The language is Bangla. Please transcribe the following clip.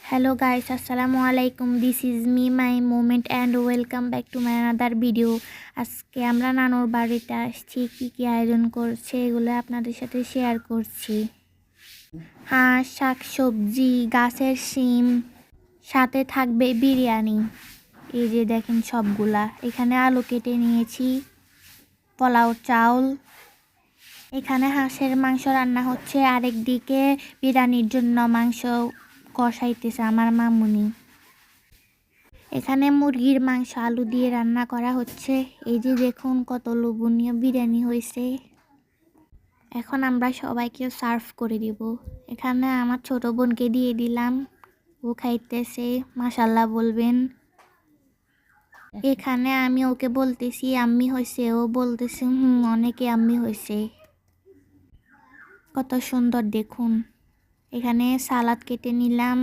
Hello guys, assalamu alaikum. This is me, my moment, and welcome back to my another video. আজকে আমরা নানুর বাড়িতে আসছি, কি আয়োজন করছে এগুলো আপনাদের সাথে শেয়ার করছি। হাঁস, শাকসবজি, গাছের শিম, সাথে থাকবে বিরিয়ানি। এই যে দেখেন সবগুলা। এখানে আলু কেটে নিয়েছি, পোলাও চাউল। এখানে হাঁসের মাংস রান্না হচ্ছে, আরেক দিকে বিরিয়ানির জন্য মাংস কষাইতেছে আমার মামুনি। এখানে মুরগির মাংস আলু দিয়ে রান্না করা হচ্ছে। এই যে দেখুন কত লোভনীয় বিরিয়ানি হয়েছে। এখন আমরা সবাইকে সার্ভ করে দিব। এখানে আমার ছোট বোনকে দিয়ে দিলাম, ও খাইতেছে, মাশাল্লাহ বলবেন। এখানে আমি ওকে বলতেছি আম্মি হয়েছে, ও বলতেছে অনেকে আম্মি হয়েছে। কত সুন্দর দেখুন। এখানে সালাদ কেটে নিলাম,